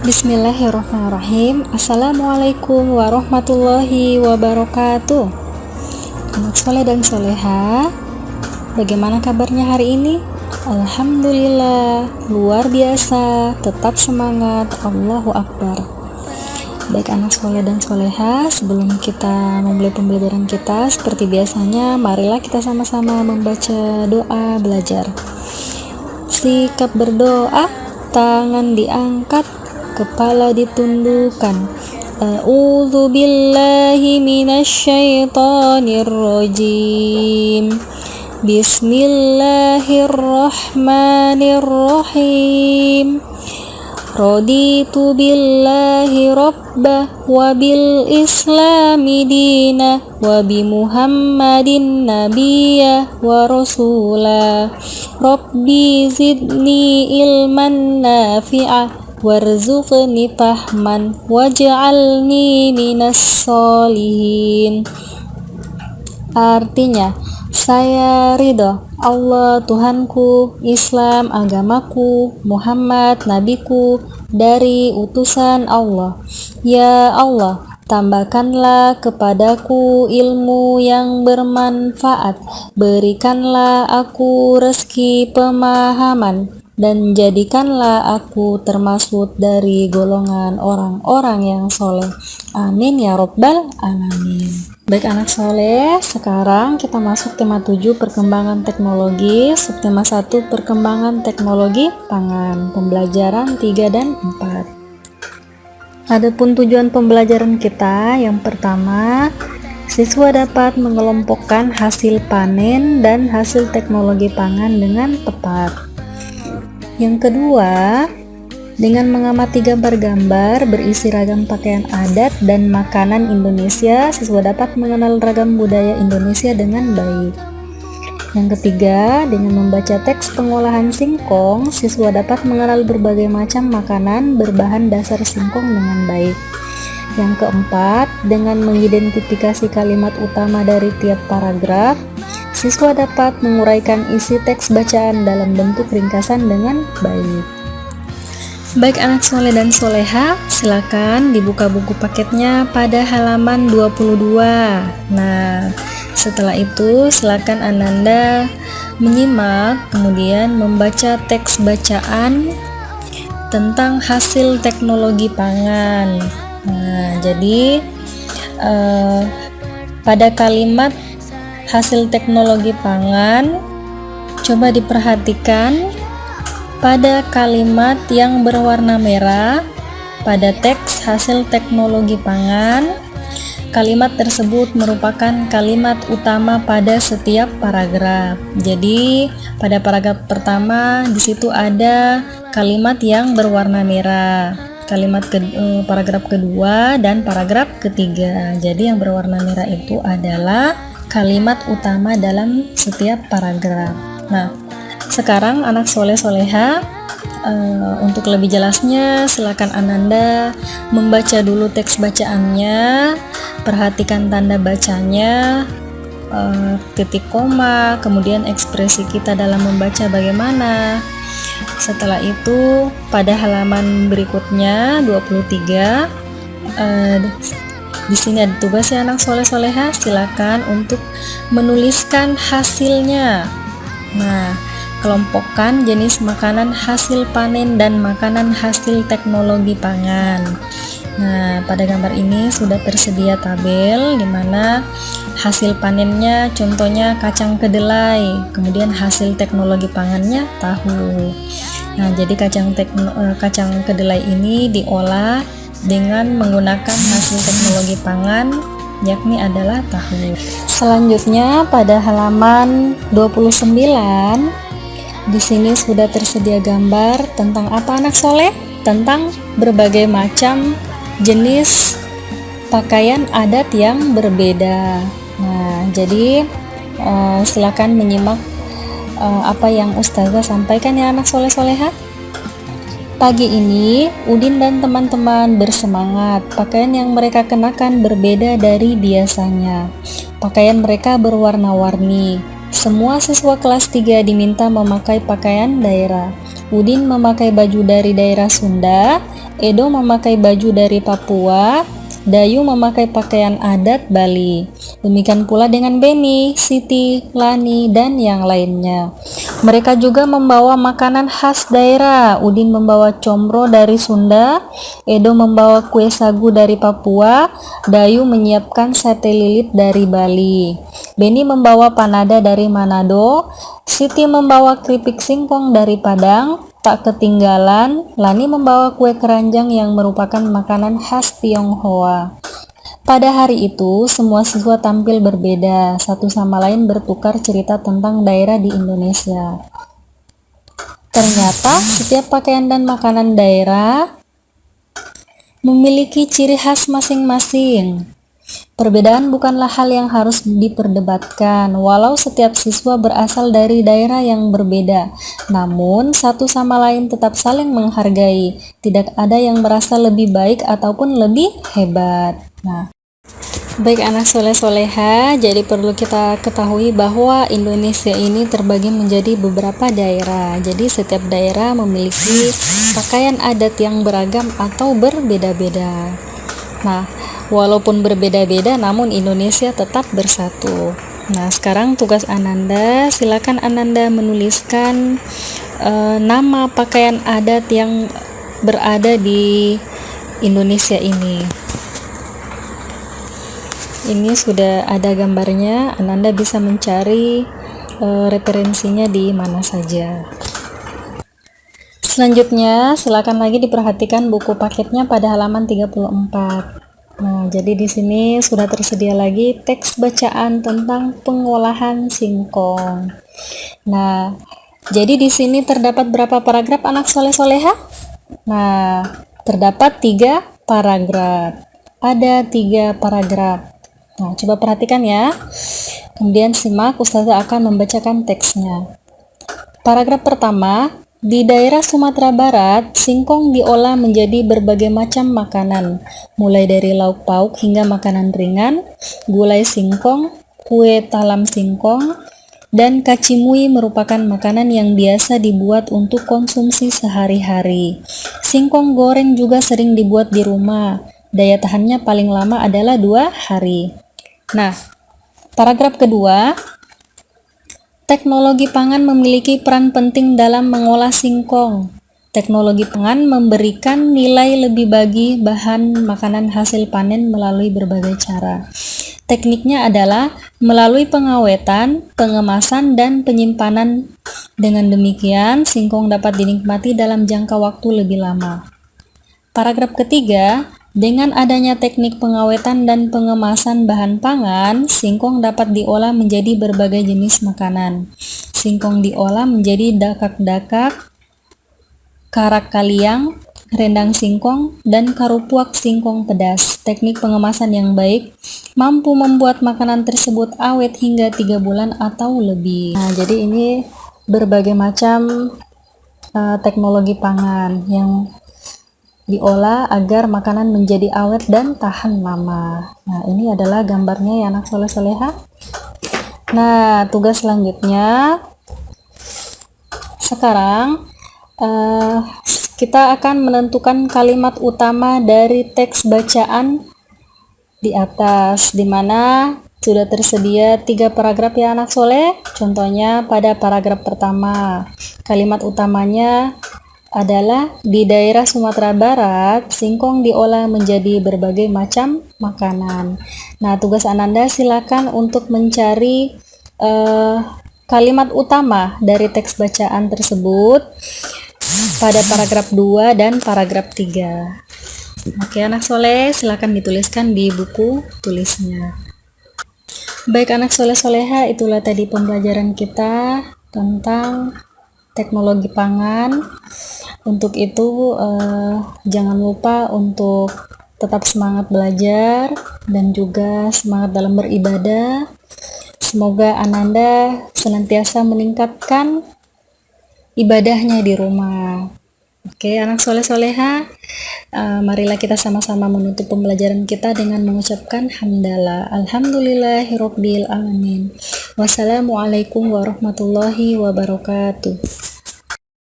Bismillahirrahmanirrahim. Assalamualaikum warahmatullahi wabarakatuh. Anak soleh dan soleha, bagaimana kabarnya hari ini? Alhamdulillah, luar biasa, tetap semangat, Allahu Akbar. Baik anak soleh dan soleha, sebelum kita memulai pembelajaran kita, seperti biasanya, marilah kita sama-sama membaca doa belajar. Sikap berdoa, tangan diangkat, kepala ditundukkan. A'udzu billahi minasyaitonir rajim. Bismillahirrahmanirrahim. Raditu billahi rabbah wa bil islami dina wa bi Muhammadin nabiyya wa rasula. Rabbi zidni ilman nafi'ah warzuqni fahman waj'alni minas solihin. Artinya, saya ridho Allah Tuhanku, Islam agamaku, Muhammad nabiku dari utusan Allah. Ya Allah, tambahkanlah kepadaku ilmu yang bermanfaat, berikanlah aku rezeki pemahaman, dan jadikanlah aku termasuk dari golongan orang-orang yang soleh. Amin ya Rabbal Alamin. Baik anak soleh, sekarang kita masuk tema 7 perkembangan teknologi, subtema 1 perkembangan teknologi pangan, pembelajaran 3 dan 4. Adapun tujuan pembelajaran kita, yang pertama, siswa dapat mengelompokkan hasil panen dan hasil teknologi pangan dengan tepat. Yang kedua, dengan mengamati gambar-gambar berisi ragam pakaian adat dan makanan Indonesia, siswa dapat mengenal ragam budaya Indonesia dengan baik. Yang ketiga, dengan membaca teks pengolahan singkong, siswa dapat mengenal berbagai macam makanan berbahan dasar singkong dengan baik. Yang keempat, dengan mengidentifikasi kalimat utama dari tiap paragraf, siswa dapat menguraikan isi teks bacaan dalam bentuk ringkasan dengan baik. Baik anak soleh dan soleha, silakan dibuka buku paketnya pada halaman 22. Nah, setelah itu silakan Ananda menyimak, kemudian membaca teks bacaan tentang hasil teknologi pangan. Nah, jadi pada kalimat hasil teknologi pangan, coba diperhatikan pada kalimat yang berwarna merah pada teks hasil teknologi pangan. Kalimat tersebut merupakan kalimat utama pada setiap paragraf. Jadi pada paragraf pertama di situ ada kalimat yang berwarna merah, paragraf kedua dan paragraf ketiga. Jadi yang berwarna merah itu adalah kalimat utama dalam setiap paragraf. Nah, sekarang anak soleh-soleha, untuk lebih jelasnya silakan Ananda membaca dulu teks bacaannya, perhatikan tanda bacanya, titik koma, kemudian ekspresi kita dalam membaca bagaimana. Setelah itu pada halaman berikutnya 23, di sini ada tugas ya anak soleh-soleha, silakan untuk menuliskan hasilnya. Nah, kelompokkan jenis makanan hasil panen dan makanan hasil teknologi pangan. Nah, pada gambar ini sudah tersedia tabel di mana hasil panennya contohnya kacang kedelai, kemudian hasil teknologi pangannya tahu. Nah, jadi kacang kedelai ini diolah dengan menggunakan hasil teknologi pangan, yakni adalah tahu. Selanjutnya pada halaman 29, di sini sudah tersedia gambar tentang apa anak soleh? Tentang berbagai macam jenis pakaian adat yang berbeda. Nah, jadi silakan menyimak apa yang Ustazah sampaikan ya anak soleh-soleha. Pagi ini, Udin dan teman-teman bersemangat. Pakaian yang mereka kenakan berbeda dari biasanya. Pakaian mereka berwarna-warni. Semua siswa kelas 3 diminta memakai pakaian daerah. Udin memakai baju dari daerah Sunda, Edo memakai baju dari Papua, Dayu memakai pakaian adat Bali. Demikian pula dengan Beni, Siti, Lani, dan yang lainnya. Mereka juga membawa makanan khas daerah. Udin membawa combro dari Sunda, Edo membawa kue sagu dari Papua, Dayu menyiapkan sate lilit dari Bali. Beni membawa panada dari Manado, Siti membawa keripik singkong dari Padang. Tak ketinggalan, Lani membawa kue keranjang yang merupakan makanan khas Tionghoa. Pada hari itu, semua siswa tampil berbeda, satu sama lain bertukar cerita tentang daerah di Indonesia. Ternyata, setiap pakaian dan makanan daerah memiliki ciri khas masing-masing. Perbedaan bukanlah hal yang harus diperdebatkan, walau setiap siswa berasal dari daerah yang berbeda. Namun, satu sama lain tetap saling menghargai. Tidak ada yang merasa lebih baik ataupun lebih hebat. Nah, baik anak soleh-soleha, jadi perlu kita ketahui bahwa Indonesia ini terbagi menjadi beberapa daerah. Jadi setiap daerah memiliki pakaian adat yang beragam atau berbeda-beda. Nah, walaupun berbeda-beda namun Indonesia tetap bersatu. Nah, sekarang tugas Ananda, silakan Ananda menuliskan nama pakaian adat yang berada di Indonesia ini. Ini sudah ada gambarnya, Ananda bisa mencari referensinya di mana saja. Selanjutnya, silakan lagi diperhatikan buku paketnya pada halaman 34. Nah, jadi di sini sudah tersedia lagi teks bacaan tentang pengolahan singkong. Nah, jadi di sini terdapat berapa paragraf anak soleh-soleha? Nah, terdapat 3 paragraf. Ada 3 paragraf. Nah, coba perhatikan ya. Kemudian simak, Ustazah akan membacakan teksnya. Paragraf pertama, di daerah Sumatera Barat, singkong diolah menjadi berbagai macam makanan, mulai dari lauk pauk hingga makanan ringan, gulai singkong, kue talam singkong, dan kacimui merupakan makanan yang biasa dibuat untuk konsumsi sehari-hari. Singkong goreng juga sering dibuat di rumah. Daya tahannya paling lama adalah 2 hari. Nah, paragraf kedua, teknologi pangan memiliki peran penting dalam mengolah singkong. Teknologi pangan memberikan nilai lebih bagi bahan makanan hasil panen melalui berbagai cara. Tekniknya adalah melalui pengawetan, pengemasan, dan penyimpanan. Dengan demikian, singkong dapat dinikmati dalam jangka waktu lebih lama. Paragraf ketiga, dengan adanya teknik pengawetan dan pengemasan bahan pangan, singkong dapat diolah menjadi berbagai jenis makanan. Singkong diolah menjadi dakak-dakak, karak kaliang, rendang singkong, dan karupuak singkong pedas. Teknik pengemasan yang baik mampu membuat makanan tersebut awet hingga 3 bulan atau lebih. Nah, jadi ini berbagai macam teknologi pangan yang diolah agar makanan menjadi awet dan tahan lama. Nah, ini adalah gambarnya ya anak soleh-soleha. Nah, tugas selanjutnya sekarang kita akan menentukan kalimat utama dari teks bacaan di atas, di mana sudah tersedia 3 paragraf ya anak soleh. Contohnya pada paragraf pertama, kalimat utamanya adalah di daerah Sumatera Barat, singkong diolah menjadi berbagai macam makanan. Nah, tugas Ananda silakan untuk mencari kalimat utama dari teks bacaan tersebut pada paragraf 2 dan paragraf 3. Oke, anak soleh, silakan dituliskan di buku tulisnya. Baik anak soleh-soleha, itulah tadi pembelajaran kita tentang teknologi pangan. Untuk itu jangan lupa untuk tetap semangat belajar dan juga semangat dalam beribadah. Semoga Ananda senantiasa meningkatkan ibadahnya di rumah Oke, anak soleh-soleha, marilah kita sama-sama menutup pembelajaran kita dengan mengucapkan hamdalah. Alhamdulillahirobbil alamin. Wassalamualaikum warahmatullahi wabarakatuh.